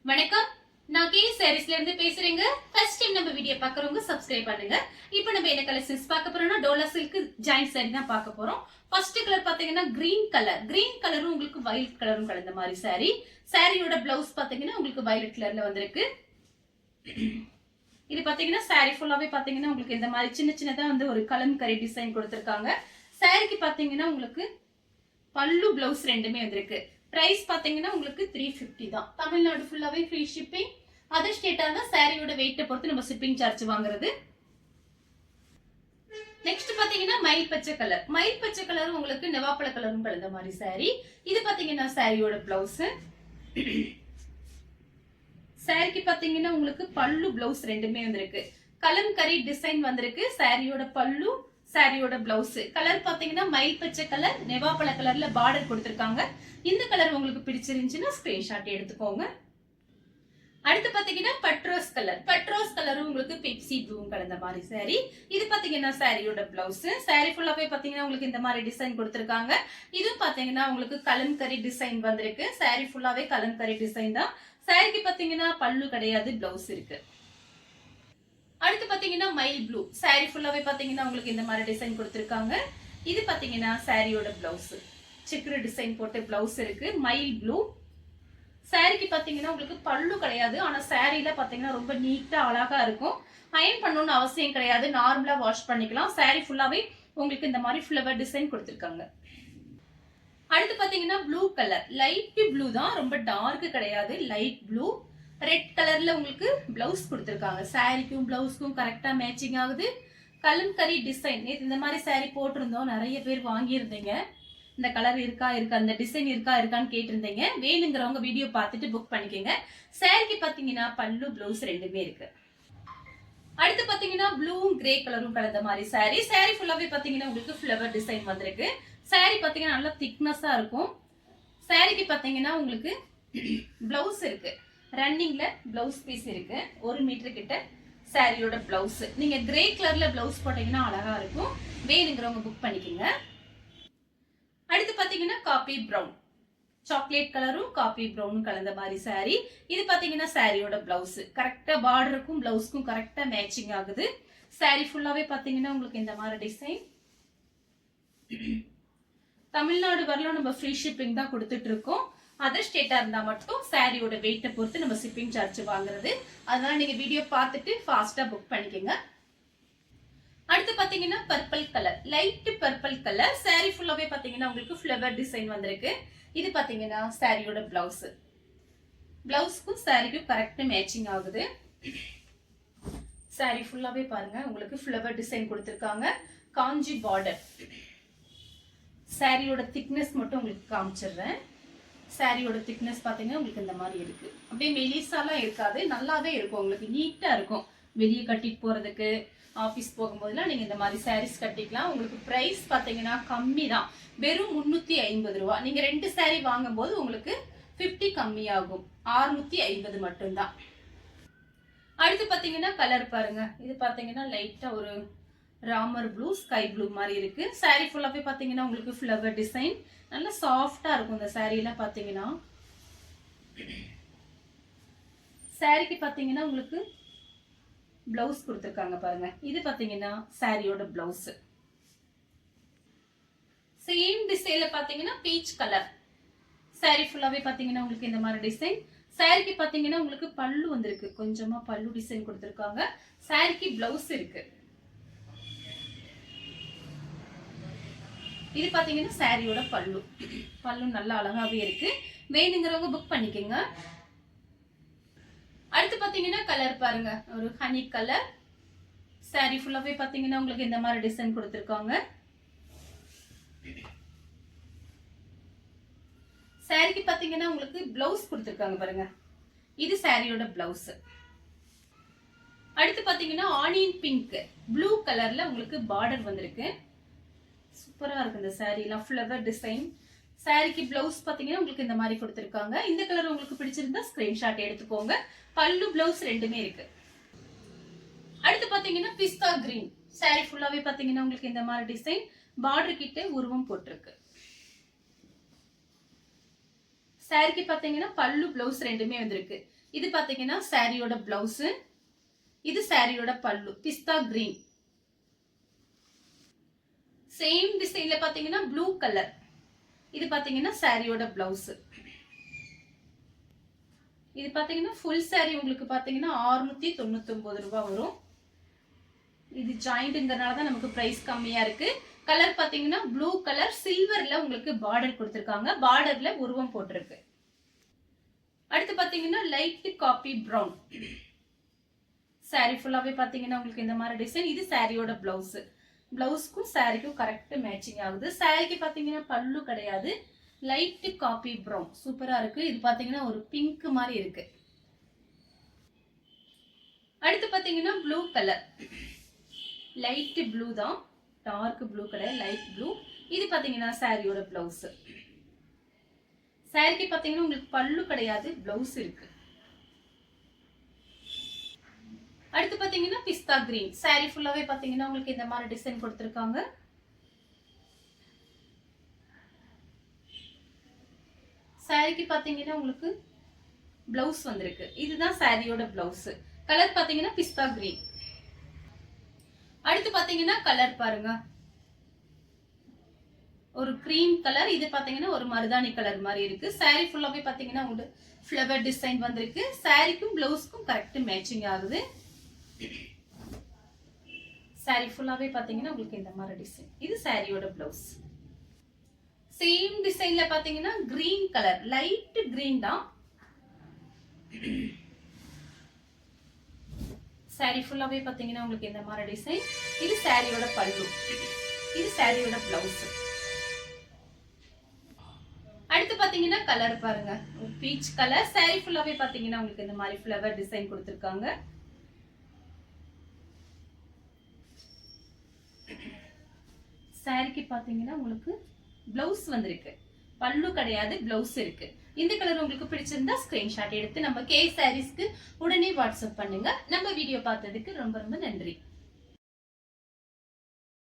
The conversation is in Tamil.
வணக்கம், நான் கே சாரீஸ்ல இருந்து பேசுறேங்க. ஃபர்ஸ்ட் டைம் நம்ம வீடியோ பார்க்கறவங்க சப்ஸ்கிரைப் பண்ணுங்க. இப்போ நம்ம என்ன கலெக்ஷன்ஸ் பார்க்க போறோம்னா டோலா சில்க் ஜாயிண்ட் சாரி தான் பார்க்க போறோம். ஃபர்ஸ்ட் கலர் பாத்தீங்கன்னா கிரீன் கலர். கிரீன் கலரும் உங்களுக்கு வயலட் கலரும் கலந்த மாதிரி சாரி. சாரியோட பிளவுஸ் பாத்தீங்கன்னா உங்களுக்கு வயலட் கலர்ல வந்திருக்கு. இது பாத்தீங்கன்னா சாரி ஃபுல்லாவே பாத்தீங்கன்னா உங்களுக்கு இந்த மாதிரி சின்ன சின்னதா வந்து ஒரு கலம்கரி டிசைன் கொடுத்திருக்காங்க. சாரிக்கு பாத்தீங்கன்னா உங்களுக்கு பல்லு பிளவுஸ் ரெண்டுமே வந்திருக்கு. பிரைஸ் பாத்தீங்கன்னா உங்களுக்கு 350 தான். தமிழ்நாடு ஃபுல்லாவே ஃப்ரீ ஷிப்பிங். அதர் ஸ்டேட்டா தான் சாரியோட வெயிட்டை பொறுத்து நம்ம ஷிப்பிங் சார்ஜ் வாங்குறது. நெக்ஸ்ட் பாத்தீங்கன்னா மயில் பச்சை கலர். மயில் பச்சை கலர் உங்களுக்கு நெவாப்பழ கலரும் கலந்த மாதிரி சாரி. இது பாத்தீங்கன்னா சாரியோட பிளவுஸ். சாரிக்கு பாத்தீங்கன்னா உங்களுக்கு பல்லு பிளவுஸ் ரெண்டுமே வந்திருக்கு. கலம்கரி டிசைன் வந்திருக்கு. சாரியோட பல்லு, சாரியோட பிளவுஸ் கலர் பாத்தீங்கன்னா மயில் பச்சை கலர், நெவாப்பழ கலர்ல பார்டர் கொடுத்திருக்காங்க. இந்த கலர் உங்களுக்கு பிடிச்சிருந்துச்சுன்னா ஸ்கிரீன்ஷாட் எடுத்துக்கோங்க. அடுத்து பாத்தீங்கன்னா பட்ரோஸ் கலர். பட்ரோஸ் கலரும் உங்களுக்கு பெப்சி ப்ளூ கலந்த மாதிரி சாரி. இது பாத்தீங்கன்னா சாரியோட பிளவுஸ். சாரி ஃபுல்லாவே பாத்தீங்கன்னா உங்களுக்கு இந்த மாதிரி டிசைன் கொடுத்திருக்காங்க. இது பாத்தீங்கன்னா உங்களுக்கு கலம்கரி டிசைன் வந்திருக்கு. சாரி ஃபுல்லாவே கலம்கரி டிசைன் தான். சாரிக்கு பாத்தீங்கன்னா பல்லு கிடையாது, பிளவுஸ் இருக்கு. அடுத்து பாத்தீங்கன்னா மயில் ப்ளூ. சாரி ஃபுல்லாவே பாத்தீங்கன்னா உங்களுக்கு இந்த மாதிரி டிசைன் கொடுத்திருக்காங்க. இது பாத்தீங்கன்னா சாரியோட பிளவுஸ். சிக்ரு டிசைன் போட்டு பிளவுஸ் இருக்கு. மயில் ப்ளூ. சாரிக்கு பாத்தீங்கன்னா உங்களுக்கு பல்லு கிடையாது. ஆனா சாரியில பாத்தீங்கன்னா ரொம்ப நீட்டா அழகா இருக்கும். அயன் பண்ணணும்னு அவசியம் கிடையாது. நார்மலா வாஷ் பண்ணிக்கலாம். சாரி ஃபுல்லாவே உங்களுக்கு இந்த மாதிரி ஃபிளவர் டிசைன் கொடுத்திருக்காங்க. அடுத்து பாத்தீங்கன்னா ப்ளூ கலர். லைட் ப்ளூ தான், ரொம்ப டார்க் கிடையாது. Light blue. ரெட் கலர்ல உங்களுக்கு பிளவுஸ் கொடுத்திருக்காங்க. சாரிக்கும் பிளவுஸ்க்கும் கரெக்டா மேட்சிங் ஆகுது. கலம்கரி டிசைன். இந்த மாதிரி சாரி போட்டிருந்தோம், நிறைய பேர் வாங்கியிருந்தீங்க. இந்த கலர் இருக்கா அந்த டிசைன் இருக்கான்னு கேட்டிருந்தீங்க. வேணுங்கிறவங்க வீடியோ பார்த்துட்டு புக் பண்ணிக்கோங்க. சாரிக்கு பாத்தீங்கன்னா பல்லு பிளவுஸ் ரெண்டுமே இருக்கு. அடுத்து பாத்தீங்கன்னா ப்ளூவும் கிரே கலரும் கலந்த மாதிரி சாரி. சாரி ஃபுல்லாவே பாத்தீங்கன்னா உங்களுக்கு ஃபிளவர் டிசைன் வந்திருக்கு. சாரி பாத்தீங்கன்னா நல்லா திக்னஸா இருக்கும். சாரிக்கு பாத்தீங்கன்னா உங்களுக்கு பிளவுஸ் இருக்கு. ரன்னிங்ல பிளவுஸ் பீஸ் இருக்கு. 1 மீட்டர் கிட்ட சாரியோட பிளவுஸ். நீங்க கிரே கலர்ல பிளவுஸ் போட்டீங்கன்னா அழகா இருக்கும். வேணுங்கிறவங்க புக் பண்ணிக்கோங்க. அடுத்து பாத்தீங்கன்னா காபி பிரவுன். சாக்லேட் கலரும் காபி பிரவுனும் கலந்த மாதிரி சாரி. இது பாத்தீங்கன்னா சாரியோட பிளவுஸ். கரெக்டா பார்டருக்கும் பிளவுஸ்க்கும் கரெக்டா மேட்சிங் ஆகுது. சாரி ஃபுல்லாவே பாத்தீங்கன்னா உங்களுக்கு இந்த மாதிரி டிசைன். தமிழ்நாடு வரலும் நம்ம ஃப்ரீ ஷிப்பிங் தான் கொடுத்துட்டு இருக்கோம். அதர் ஸ்டேட்டா இருந்தா மட்டும் சாரியோட வெயிட்டை பொறுத்து நம்ம ஷிப்பிங் சார்ஜ் வாங்குறது. அதனால நீங்க வீடியோ பார்த்துட்டு ஃபாஸ்டா புக் பண்ணிக்கோங்க. அடுத்து பாத்தீங்கன்னா purple colour. Light purple colour. Sorry ஃபுல்லாவே பாத்தீங்கன்னா உங்களுக்கு ஃபிளவர் டிசைன் வந்திருக்கு. இது பாத்தீங்கன்னா சாரியோட பிளவுஸ். பிளவுஸ்க்கும் சாரிக்கும் கரெக்ட் மேட்சிங் ஆகுது. சாரி ஃபுல்லாவே பாருங்க உங்களுக்கு ஃபிளவர் டிசைன் கொடுத்திருக்காங்க. காஞ்சி பார்டர். சாரியோட திக்னஸ் மட்டும் உங்களுக்கு காமிச்சிடுறேன். சாரியோட திக்னஸ் பாத்தீங்கன்னா உங்களுக்கு இந்த மாதிரி இருக்கு. அப்படியே மெலிசாலாம் இருக்காது, நல்லாவே இருக்கும். உங்களுக்கு நீட்டா இருக்கும். வெளியே கட்டிட்டு போறதுக்கு, ஆபீஸ் போகும்போதெல்லாம் நீங்க இந்த மாதிரி சாரீஸ் கட்டிக்கலாம். உங்களுக்கு பிரைஸ் பாத்தீங்கன்னா கம்மி தான். வெறும் 350 ரூபா. நீங்க 2 சாரி வாங்கும் போது உங்களுக்கு 50 கம்மி ஆகும். 650 மட்டும்தான். அடுத்து பாத்தீங்கன்னா கலர் பாருங்க. இது பாத்தீங்கன்னா லைட்டா ஒரு ராமர் ப்ளூ, ஸ்கை ப்ளூ மாதிரி இருக்கு. சாரி ஃபுல்லாவே பாத்தீங்கன்னா உங்களுக்கு ஃபிளவர் டிசைன். நல்லா சாஃப்டா இருக்கும் இந்த சாரி எல்லாம் பாத்தீங்கன்னா. சாரிக்கு பாத்தீங்கன்னா உங்களுக்கு பிளவுஸ் கொடுத்திருக்காங்க பாருங்க. இது பாத்தீங்கன்னா சாரியோட பிளவுஸ். சேம் டிசைன்ல பாத்தீங்கன்னா பீச் கலர். சாரி ஃபுல்லாவே பாத்தீங்கன்னா உங்களுக்கு இந்த மாதிரி டிசைன். சாரிக்கு பாத்தீங்கன்னா உங்களுக்கு பல்லு வந்திருக்கு. கொஞ்சமா பல்லு டிசைன் கொடுத்திருக்காங்க. சாரிக்கு பிளவுஸ் இருக்கு. இது பாத்தீங்கன்னா சாரியோட பல்லு. பல்லு நல்லா அழகாவே இருக்கு. வேணுங்கிறவங்க புக் பண்ணிக்கோங்க. அடுத்து பாத்தீங்கன்னா கலர் பாருங்க. ஒரு ஹனி கலர். சாரி ஃபுல்லாவே பாத்தீங்கன்னா உங்களுக்கு இந்த மாதிரி டிசைன் கொடுத்திருக்காங்க. சாரிக்கு பாத்தீங்கன்னா உங்களுக்கு பிளவுஸ் கொடுத்திருக்காங்க பாருங்க. இது சாரியோட பிளவுஸ். அடுத்து பாத்தீங்கன்னா ஆனியன் பிங்க் ப்ளூ கலர்ல உங்களுக்கு பார்டர் வந்திருக்கு. சூப்பரா இருக்கு இந்த சாரி எல்லாம். Flower design. சாரிக்கு பிளவுஸ் பாத்தீங்கன்னா உங்களுக்கு இந்த மாதிரி கொடுத்திருக்காங்க. இந்த கலர் உங்களுக்கு பிடிச்சிருந்தா ஸ்கிரீன்ஷாட் எடுத்துக்கோங்க. பல்லு பிளவுஸ் ரெண்டுமே இருக்கு. அடுத்து பாத்தீங்கன்னா பிஸ்தா கிரீன். சாரி ஃபுல்லாவே பாத்தீங்கன்னா உங்களுக்கு இந்த மாதிரி டிசைன். பார்டர் கிட்ட உருவம் போட்டிருக்கு. சாரிக்கு பாத்தீங்கன்னா பல்லு பிளவுஸ் ரெண்டுமே வந்திருக்கு. இது பாத்தீங்கன்னா சாரியோட பிளவுஸ், இது சாரியோட பல்லு பிஸ்தா கிரீன். சேம் டிசைன்ல பாத்தீங்கன்னா ப்ளூ கலர். இது பாத்தீங்கன்னா சாரியோட பிளவுஸ். இது பாத்தீங்கன்னா ஃபுல் சாரி உங்களுக்கு பாத்தீங்கன்னா 699 ரூபாய் வரும். இது ஜாயிண்ட்ங்கறனால தான் நமக்கு பிரைஸ் கம்மியா இருக்கு. கலர் பாத்தீங்கன்னா ப்ளூ கலர் சில்வர்ல உங்களுக்கு பார்டர் கொடுத்திருக்காங்க. பார்டர்ல உருவம் போட்டிருக்கு. அடுத்து பாத்தீங்கன்னா லைட் காபி பிரவுன். சாரி ஃபுல்லாவே பாத்தீங்கன்னா உங்களுக்கு இந்த மாதிரி டிசைன். இது சாரியோட பிளவுஸ். பிளவுஸ்க்கும் சாரிக்கும் கரெக்ட் மேட்சிங் ஆகுது. சாரிக்கு பாத்தீங்கன்னா பல்லு கிடையாது. லைட் காபி பிரவுன் சூப்பரா இருக்கு. இது பாத்தீங்கன்னா ஒரு பிங்க் மாதிரி இருக்கு. அடுத்து பாத்தீங்கன்னா ப்ளூ கலர். லைட் ப்ளூ தான், டார்க் ப்ளூ கிடையாது, லைட் ப்ளூ. இது பாத்தீங்கன்னா சாரியோட பிளவுஸ். சாரிக்கு பாத்தீங்கன்னா உங்களுக்கு பல்லு கிடையாது, பிளவுஸ் இருக்கு. அடுத்து பாத்தீங்கன்னா பிஸ்தா கிரீன். சாரி ஃபுல்லாவே பாத்தீங்கன்னா உங்களுக்கு இந்த மாதிரி டிசைன் கொடுத்திருக்காங்க. சாரிக்கு பாத்தீங்கன்னா உங்களுக்கு பிளவுஸ் வந்திருக்கு. இதுதான் சாரியோட பிளவுஸ். கலர் பாத்தீங்கன்னா பிஸ்தா கிரீன். அடுத்து பாத்தீங்கன்னா கலர் பாருங்க, ஒரு கிரீம் கலர். இது பாத்தீங்கன்னா ஒரு மருதாணி கலர் மாதிரி இருக்கு. சாரி ஃபுல்லாவே பாத்தீங்கன்னா உங்களுக்கு ஃப்ளவர் டிசைன் வந்திருக்கு. சாரிக்கும் பிளவுஸ்க்கும் கரெக்ட் மேட்சிங் ஆகுது. சாரி ஃபுல்லாவே பாத்தீங்கன்னா உங்களுக்கு இந்த மாதிரி டிசைன். இது சாரியோட பிளவுஸ். சேம் டிசைன்ல பாத்தீங்கன்னா கிரீன் கலர், லைட் கிரீன் தான். சாரி ஃபுல்லாவே பாத்தீங்கன்னா உங்களுக்கு இந்த மாதிரி டிசைன். இது சாரியோட பல்லு, இது சாரியோட பிளவுஸ். அடுத்து பாத்தீங்கன்னா கலர் பாருங்க, பீச் கலர். சாரி ஃபுல்லாவே பாத்தீங்கன்னா உங்களுக்கு இந்த மாதிரி ஃப்ளவர் டிசைன் கொடுத்திருக்காங்க. சாரிக்கு பாத்தீங்கன்னா உங்களுக்கு பிளவுஸ் வந்திருக்கு. பல்லு கிடையாது, பிளவுஸ் இருக்கு. இந்த கலர் உங்களுக்கு பிடிச்சிருந்தா ஸ்கிரீன்ஷாட் எடுத்து நம்ம கே சாரீஸ்க்கு உடனே வாட்ஸ்அப் பண்ணுங்க. நம்ம வீடியோ பார்த்ததுக்கு ரொம்ப ரொம்ப நன்றி.